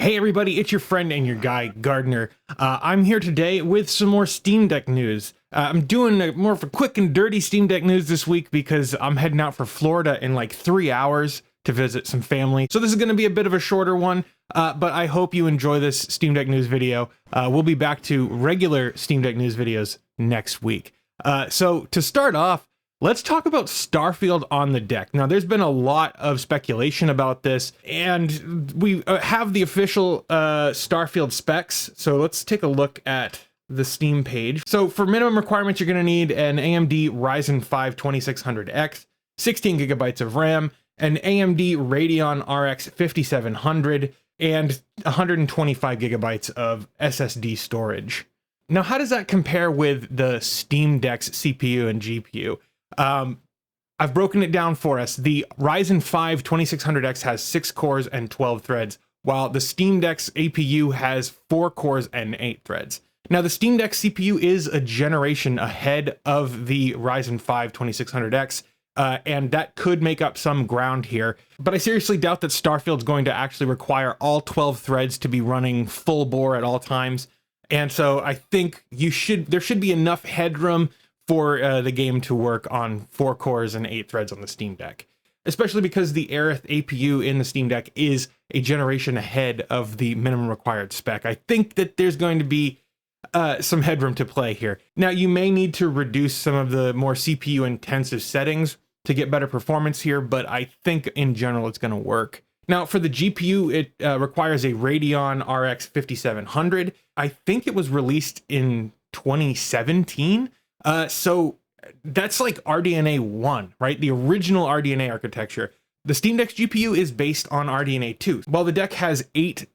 Hey everybody, it's your friend and your guy, Gardiner. I'm here today with some more Steam Deck news. I'm doing more of a quick and dirty Steam Deck news this week because I'm heading out for Florida in like 3 hours to visit some family. So this is going to be a bit of a shorter one, but I hope you enjoy this Steam Deck news video. We'll be back to regular Steam Deck news videos next week. So to start off, let's talk about Starfield on the deck. Now, there's been a lot of speculation about this, and we have the official Starfield specs. So let's take a look at the Steam page. So for minimum requirements, you're going to need an AMD Ryzen 5 2600X, 16 gigabytes of RAM, an AMD Radeon RX 5700, and 125 gigabytes of SSD storage. Now, how does that compare with the Steam Deck's CPU and GPU? I've broken it down for us. The Ryzen 5 2600X has 6 cores and 12 threads, while the Steam Deck's APU has 4 cores and 8 threads. Now, the Steam Deck CPU is a generation ahead of the Ryzen 5 2600X, and that could make up some ground here. But I seriously doubt that Starfield's going to actually require all 12 threads to be running full bore at all times. And so I think there should be enough headroom for the game to work on 4 cores and 8 threads on the Steam Deck, especially because the Aerith APU in the Steam Deck is a generation ahead of the minimum required spec. I think that there's going to be some headroom to play here. Now, you may need to reduce some of the more CPU intensive settings to get better performance here, but I think in general it's going to work. Now, for the GPU, it requires a Radeon RX 5700. I think it was released in 2017. So that's like RDNA 1, right? The original RDNA architecture. The Steam Deck's GPU is based on RDNA 2. While the deck has 8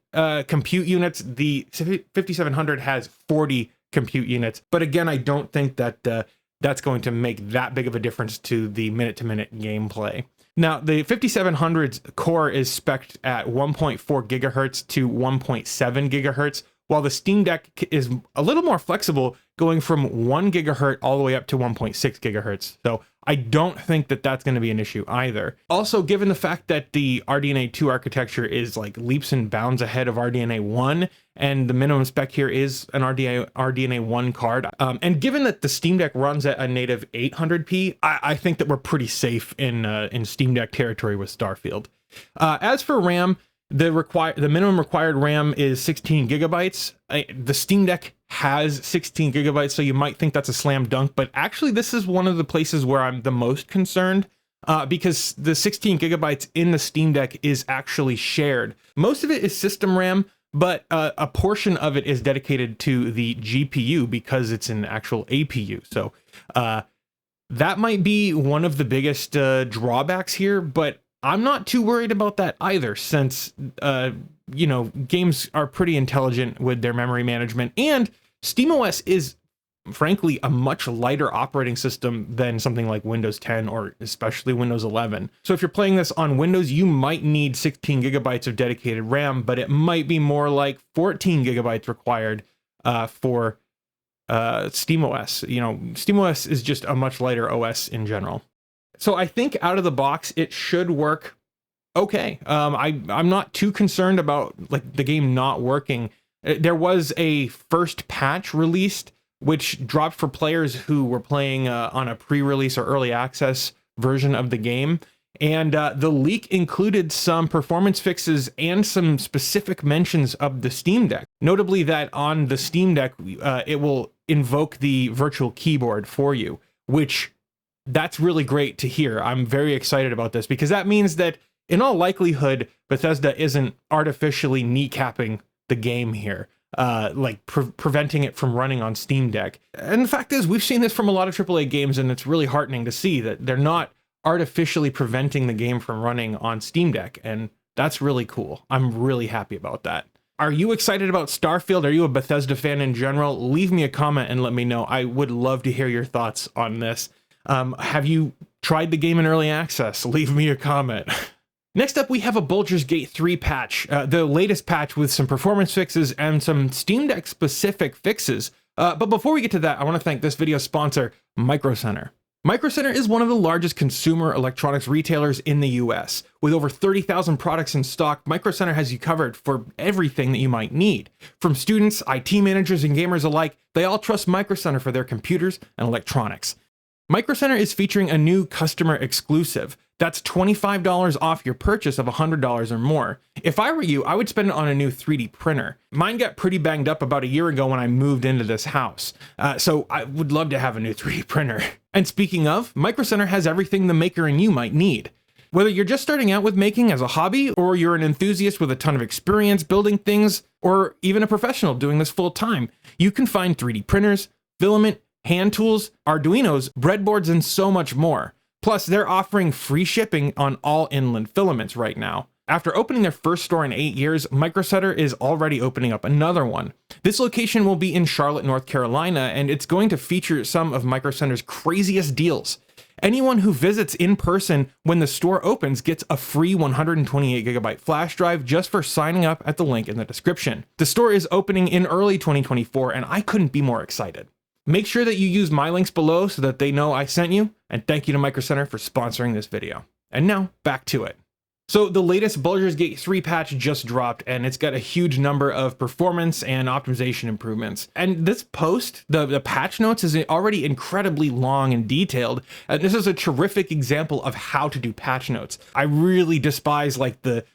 compute units, the 5700 has 40 compute units. But again, I don't think that that's going to make that big of a difference to the minute-to-minute gameplay. Now, the 5700's core is spec'd at 1.4 gigahertz to 1.7 gigahertz, while the Steam Deck is a little more flexible, going from 1 gigahertz all the way up to 1.6 gigahertz. So I don't think that that's going to be an issue either. Also, given the fact that the RDNA 2 architecture is like leaps and bounds ahead of RDNA 1, and the minimum spec here is an RDNA 1 card, and given that the Steam Deck runs at a native 800p, I think that we're pretty safe in Steam Deck territory with Starfield. As for RAM, the minimum required RAM is 16 gigabytes. The Steam Deck has 16 gigabytes, so you might think that's a slam dunk, but actually this is one of the places where I'm the most concerned, because the 16 gigabytes in the Steam Deck is actually shared. Most of it is system RAM, but a portion of it is dedicated to the GPU because it's an actual APU. So that might be one of the biggest drawbacks here, but I'm not too worried about that either, since, games are pretty intelligent with their memory management, and SteamOS is, frankly, a much lighter operating system than something like Windows 10 or especially Windows 11. So if you're playing this on Windows, you might need 16 gigabytes of dedicated RAM, but it might be more like 14 gigabytes required for SteamOS. SteamOS is just a much lighter OS in general. So I think out of the box, it should work okay. I'm not too concerned about like the game not working. There was a first patch released, which dropped for players who were playing on a pre-release or early access version of the game. And the leak included some performance fixes and some specific mentions of the Steam Deck. Notably that on the Steam Deck, it will invoke the virtual keyboard for you, which that's really great to hear. I'm very excited about this because that means that in all likelihood, Bethesda isn't artificially kneecapping the game here, preventing it from running on Steam Deck. And the fact is, we've seen this from a lot of AAA games, and it's really heartening to see that they're not artificially preventing the game from running on Steam Deck, and that's really cool. I'm really happy about that. Are you excited about Starfield? Are you a Bethesda fan in general? Leave me a comment and let me know. I would love to hear your thoughts on this. Have you tried the game in early access? Leave me a comment. Next up, we have a Baldur's Gate 3 patch, the latest patch with some performance fixes and some Steam Deck specific fixes. But before we get to that, I want to thank this video sponsor, Micro Center. Micro Center is one of the largest consumer electronics retailers in the US. With over 30,000 products in stock, Micro Center has you covered for everything that you might need. From students, IT managers, and gamers alike, they all trust Micro Center for their computers and electronics. Micro Center is featuring a new customer exclusive. That's $25 off your purchase of $100 or more. If I were you, I would spend it on a new 3D printer. Mine got pretty banged up about a year ago when I moved into this house, so I would love to have a new 3D printer. And speaking of, Micro Center has everything the maker and you might need. Whether you're just starting out with making as a hobby, or you're an enthusiast with a ton of experience building things, or even a professional doing this full time, you can find 3D printers, filament, hand tools, Arduinos, breadboards, and so much more. Plus, they're offering free shipping on all inland filaments right now. After opening their first store in 8 years, Micro Center is already opening up another one. This location will be in Charlotte, North Carolina, and it's going to feature some of Micro Center's craziest deals. Anyone who visits in person when the store opens gets a free 128GB flash drive just for signing up at the link in the description. The store is opening in early 2024, and I couldn't be more excited. Make sure that you use my links below so that they know I sent you, and thank you to Micro Center for sponsoring this video. And now, back to it. So the latest Baldur's Gate 3 patch just dropped, and it's got a huge number of performance and optimization improvements. And this post, the patch notes, is already incredibly long and detailed, and this is a terrific example of how to do patch notes. I really despise like the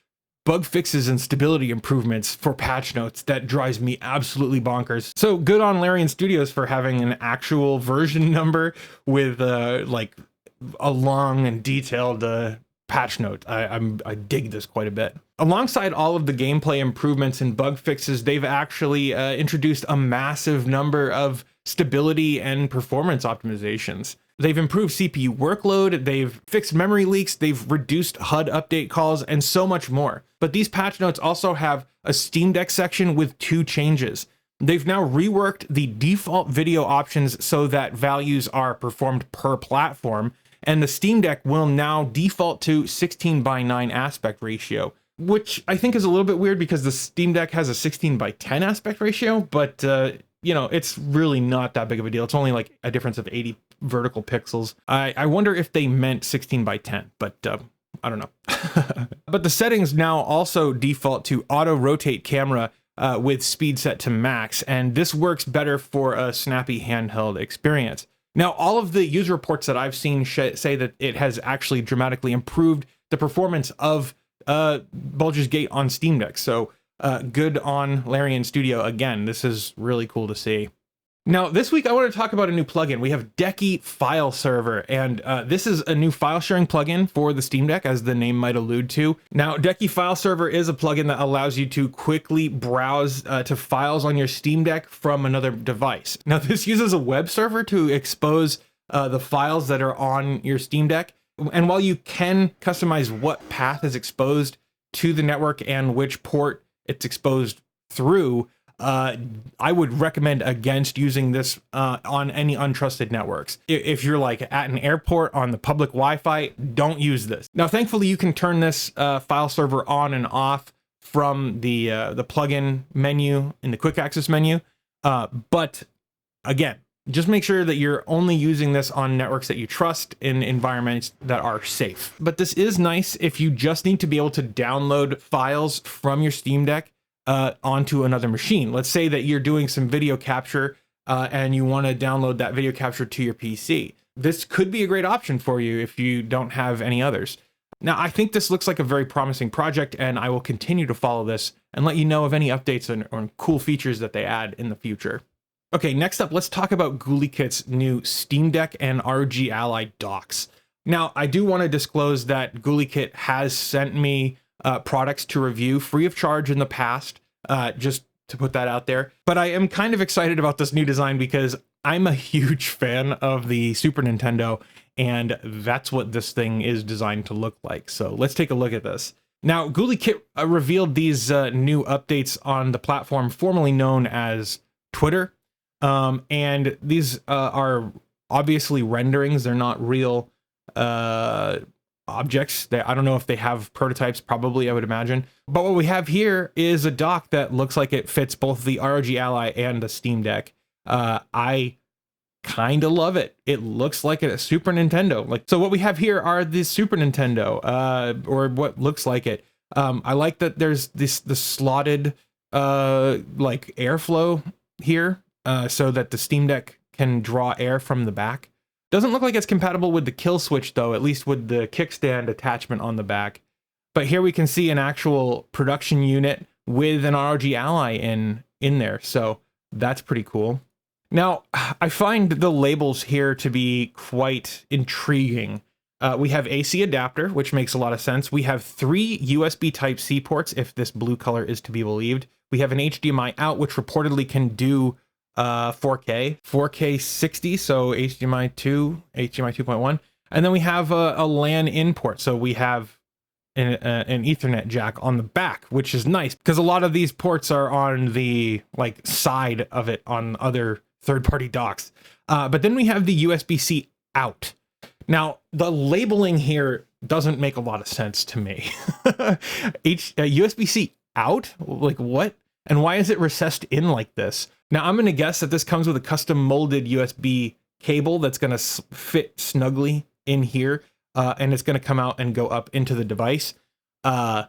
bug fixes and stability improvements for patch notes. That drives me absolutely bonkers. So good on Larian Studios for having an actual version number with like a long and detailed patch note. I dig this quite a bit. Alongside all of the gameplay improvements and bug fixes, they've actually introduced a massive number of stability and performance optimizations. They've improved CPU workload, they've fixed memory leaks, they've reduced HUD update calls, and so much more. But these patch notes also have a Steam Deck section with 2 changes. They've now reworked the default video options so that values are performed per platform, and the Steam Deck will now default to 16:9 aspect ratio, which I think is a little bit weird because the Steam Deck has a 16:10 aspect ratio, but you know, it's really not that big of a deal. It's only like a difference of 80 vertical pixels. I wonder if they meant 16:10, but I don't know. But the settings now also default to auto rotate camera with speed set to max, and this works better for a snappy handheld experience. Now, all of the user reports that I've seen say that it has actually dramatically improved the performance of Baldur's Gate on Steam Deck. So good on Larian Studio again. This is really cool to see. Now, this week I want to talk about a new plugin. We have DeckyFileServer, and this is a new file sharing plugin for the Steam Deck, as the name might allude to. Now, DeckyFileServer is a plugin that allows you to quickly browse to files on your Steam Deck from another device. Now, this uses a web server to expose the files that are on your Steam Deck. And while you can customize what path is exposed to the network and which port it's exposed through, I would recommend against using this on any untrusted networks. If you're like at an airport on the public Wi-Fi, don't use this. Now, thankfully, you can turn this file server on and off from the plugin menu in the quick access menu. But again, just make sure that you're only using this on networks that you trust in environments that are safe. But this is nice if you just need to be able to download files from your Steam Deck onto another machine. Let's say that you're doing some video capture and you want to download that video capture to your PC. This could be a great option for you if you don't have any others. Now, I think this looks like a very promising project, and I will continue to follow this and let you know of any updates or cool features that they add in the future. Okay, next up, let's talk about Gulikit's new Steam Deck and ROG Ally docks. Now, I do want to disclose that Gulikit has sent me products to review free of charge in the past, just to put that out there. But I am kind of excited about this new design because I'm a huge fan of the Super Nintendo, and that's what this thing is designed to look like. So let's take a look at this. Now, Gulikit revealed these new updates on the platform formerly known as Twitter. And these are obviously renderings. They're not real objects. I don't know if they have prototypes, probably, I would imagine. But what we have here is a dock that looks like it fits both the ROG Ally and the Steam Deck. I kind of love it. It looks like a Super Nintendo. Like, so what we have here are the Super Nintendo, or what looks like it. I like that there's the slotted like airflow here, so that the Steam Deck can draw air from the back. Doesn't look like it's compatible with the kill switch though, at least with the kickstand attachment on the back. But here we can see an actual production unit with an ROG Ally in there, so that's pretty cool. Now, I find the labels here to be quite intriguing. We have AC adapter, which makes a lot of sense. We have 3 USB Type-C ports, if this blue color is to be believed. We have an HDMI out, which reportedly can do 4K 60, so HDMI 2, HDMI 2.1. And then we have a LAN in port, so we have an Ethernet jack on the back, which is nice because a lot of these ports are on the like side of it on other third-party docks. But then we have the USB-C out. Now, the labeling here doesn't make a lot of sense to me. USB-C out? Like what? And why is it recessed in like this? Now, I'm going to guess that this comes with a custom molded USB cable that's going to fit snugly in here. And it's going to come out and go up into the device. I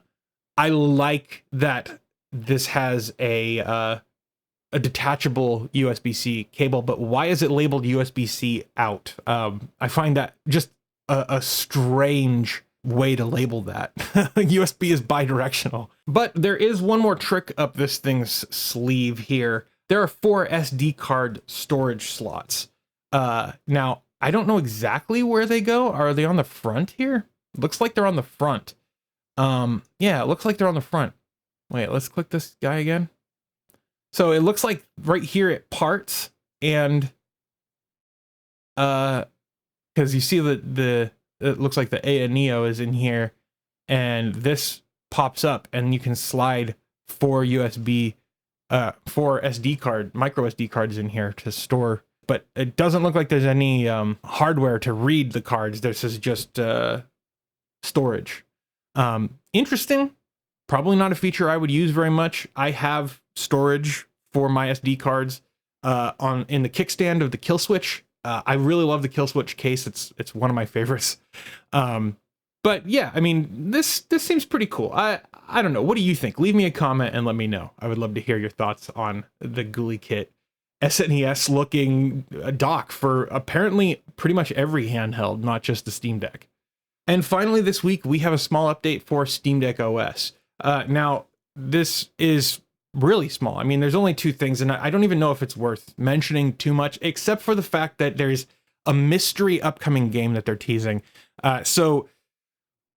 like that this has a detachable USB-C cable, but why is it labeled USB-C out? I find that just a strange way to label that. USB is bidirectional. But there is one more trick up this thing's sleeve here. There are 4 SD card storage slots. Now, I don't know exactly where they go. Are they on the front here? Looks like they're on the front. Yeah, it looks like they're on the front. Wait, let's click this guy again. So it looks like right here it parts, and because you see it looks like the A Neo is in here, and this pops up, and you can slide 4 SD card, micro SD cards in here to store. But it doesn't look like there's any hardware to read the cards. This is just storage. Interesting. Probably not a feature I would use very much. I have storage for my SD cards in the kickstand of the kill switch. I really love the kill switch case. It's one of my favorites. But yeah, I mean, this seems pretty cool. I don't know. What do you think? Leave me a comment and let me know. I would love to hear your thoughts on the Gulikit SNES looking dock for apparently pretty much every handheld, not just the Steam Deck. And finally this week, we have a small update for Steam Deck OS. Now, this is really small. I mean, there's only 2 things, and I don't even know if it's worth mentioning too much, except for the fact that there's a mystery upcoming game that they're teasing. So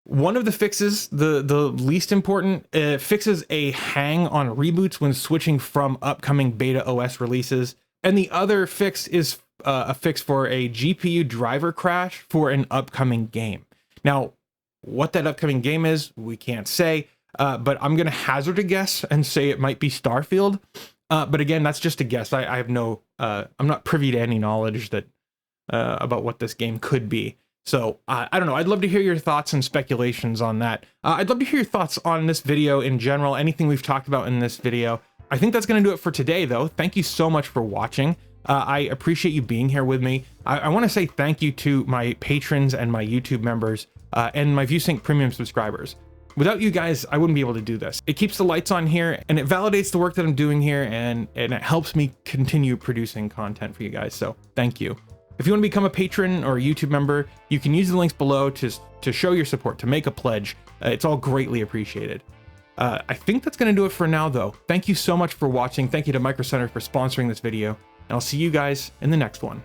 one of the fixes, the least important, fixes a hang on reboots when switching from upcoming beta OS releases. And the other fix is a fix for a GPU driver crash for an upcoming game. Now, what that upcoming game is, we can't say, but I'm going to hazard a guess and say it might be Starfield. But again, that's just a guess. I have no, I'm not privy to any knowledge that about what this game could be. So I don't know. I'd love to hear your thoughts and speculations on that. I'd love to hear your thoughts on this video in general, anything we've talked about in this video. I think that's going to do it for today, though. Thank you so much for watching. I appreciate you being here with me. I want to say thank you to my patrons and my YouTube members and my ViewSync Premium subscribers. Without you guys, I wouldn't be able to do this. It keeps the lights on here, and it validates the work that I'm doing here, and it helps me continue producing content for you guys. So thank you. If you want to become a patron or a YouTube member, you can use the links below to show your support, to make a pledge. It's all greatly appreciated. I think that's going to do it for now, though. Thank you so much for watching. Thank you to Micro Center for sponsoring this video, and I'll see you guys in the next one.